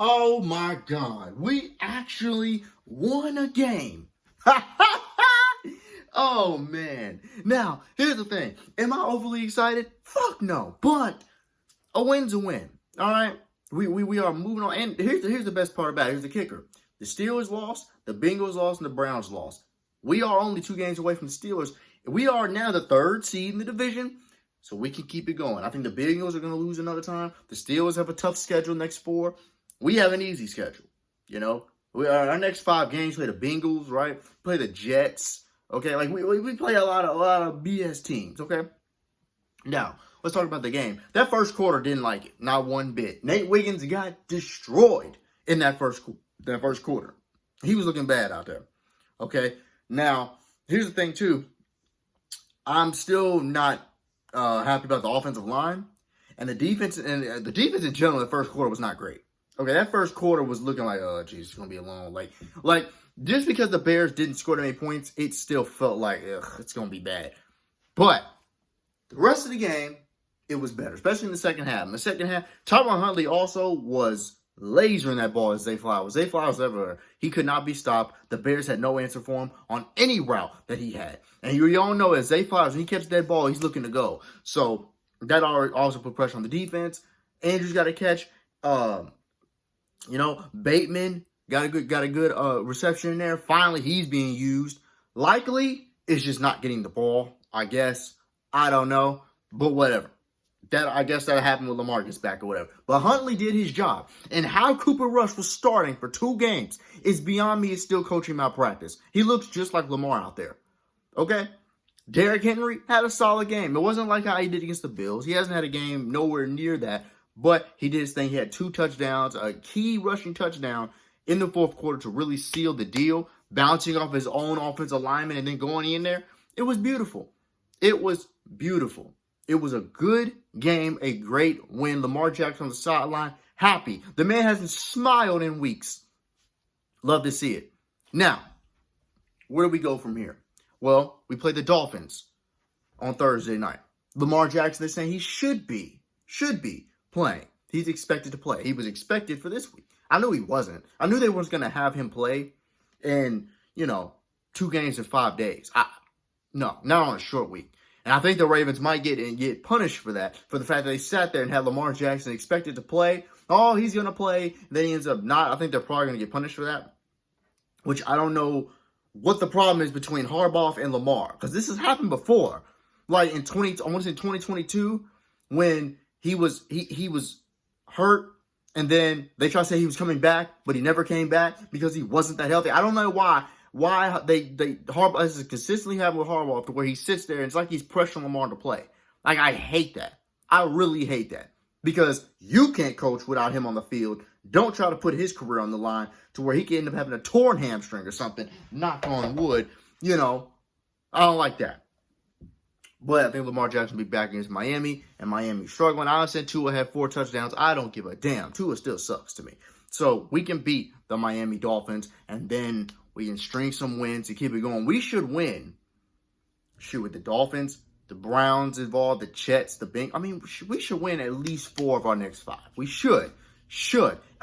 Oh my God, we actually won a game. Oh man. Now, here's the thing. Am I overly excited? Fuck no. But a win's a win. All right? We are moving on. And here's the best part about it. Here's the kicker. The Steelers lost, the Bengals lost, and the Browns lost. We are only 2 games away from the Steelers. We are now the 3rd seed in the division, so we can keep it going. I think the Bengals are going to lose another time. The Steelers have a tough schedule next 4. We have an easy schedule, you know. Our next 5 games, play the Bengals, right? Play the Jets, okay? Like, we play a lot of BS teams, okay? Now, let's talk about the game. That first quarter didn't like it, not one bit. Nate Wiggins got destroyed in that first quarter. He was looking bad out there, okay? Now, here's the thing, too. I'm still not happy about the offensive line. And the defense in general in the first quarter was not great. Okay, that first quarter was looking like, oh, geez, it's going to be a long, like, just because the Bears didn't score that many points, it still felt like, ugh, it's going to be bad. But the rest of the game, it was better, especially in the second half. In the second half, Tyron Huntley also was lasering that ball as Zay Flowers. Zay Flowers everywhere. He could not be stopped. The Bears had no answer for him on any route that he had. And you all know as Zay Flowers, when he catches that ball, he's looking to go. So that also put pressure on the defense. Andrews got a catch. Bateman got a good reception in there. Finally, he's being used. Likely, it's just not getting the ball, I guess. I don't know, but whatever. I guess that'll happen when Lamar gets back or whatever. But Huntley did his job. And how Cooper Rush was starting for 2 games is beyond me. It's still coaching malpractice. He looks just like Lamar out there. Okay? Derrick Henry had a solid game. It wasn't like how he did against the Bills. He hasn't had a game nowhere near that. But he did his thing. He had 2 touchdowns, a key rushing touchdown in the fourth quarter to really seal the deal, bouncing off his own offensive lineman and then going in there. It was beautiful. It was beautiful. It was a good game, a great win. Lamar Jackson on the sideline, happy. The man hasn't smiled in weeks. Love to see it. Now, where do we go from here? Well, we play the Dolphins on Thursday night. Lamar Jackson is saying he should be playing. He's expected to play. He was expected for this week. I knew he wasn't. I knew they weren't going to have him play in, 2 games in 5 days. No, not on a short week. And I think the Ravens might get punished for that, for the fact that they sat there and had Lamar Jackson expected to play. Oh, he's going to play. Then he ends up not. I think they're probably going to get punished for that, which I don't know what the problem is between Harbaugh and Lamar, because this has happened before. Like in 2022, when he was hurt, and then they tried to say he was coming back, but he never came back because he wasn't that healthy. I don't know why Harbaugh, this is consistently happening with Harbaugh, to where he sits there and it's like he's pressuring Lamar to play. Like, I hate that. I really hate that, because you can't coach without him on the field. Don't try to put his career on the line to where he can end up having a torn hamstring or something. Knock on wood. I don't like that. But I think Lamar Jackson will be back against Miami, and Miami's struggling. I said Tua had 4 touchdowns. I don't give a damn. Tua still sucks to me. So we can beat the Miami Dolphins, and then we can string some wins to keep it going. We should win. Shoot, with the Dolphins, the Browns involved, the Jets, the Bengals. I mean, we should win at least 4 of our next 5. We should.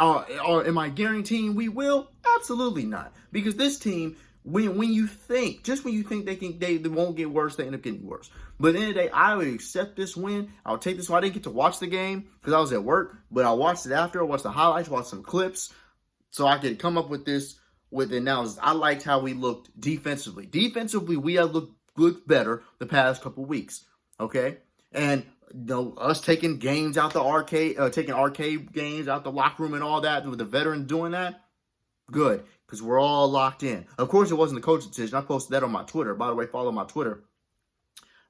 Am I guaranteeing we will? Absolutely not. Because this team, when you think they won't get worse, they end up getting worse. But at the end of the day, I would accept this win. I'll take this one. I didn't get to watch the game because I was at work, but I watched it after. I watched the highlights, watched some clips, so I could come up with this with analysis. I liked how we looked defensively. Defensively, we have looked better the past couple weeks. Okay, and us taking games out the arcade, taking arcade games out the locker room and all that, with the veterans doing that, good, because we're all locked in. Of course, it wasn't the coach's decision. I posted that on my Twitter. By the way, follow my Twitter.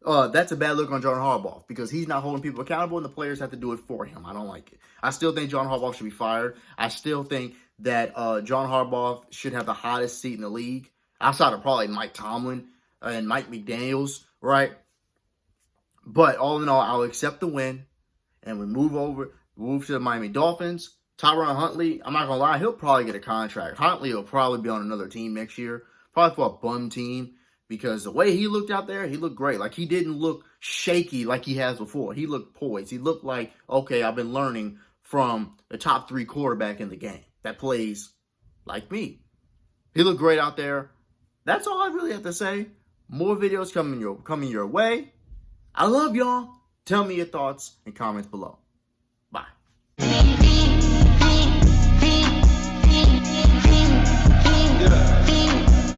That's a bad look on John Harbaugh, because he's not holding people accountable and the players have to do it for him. I don't like it. I still think John Harbaugh should be fired. I still think that John Harbaugh should have the hottest seat in the league, outside of probably Mike Tomlin and Mike McDaniels, right? But all in all, I'll accept the win, and we move to the Miami Dolphins. Tyron Huntley, I'm not going to lie, he'll probably get a contract. Huntley will probably be on another team next year, probably for a bum team, because the way he looked out there, he looked great. Like, he didn't look shaky like he has before. He looked poised. He looked like, okay, I've been learning from the top 3 quarterback in the game that plays like me. He looked great out there. That's all I really have to say. More videos coming your way. I love y'all. Tell me your thoughts and comments below.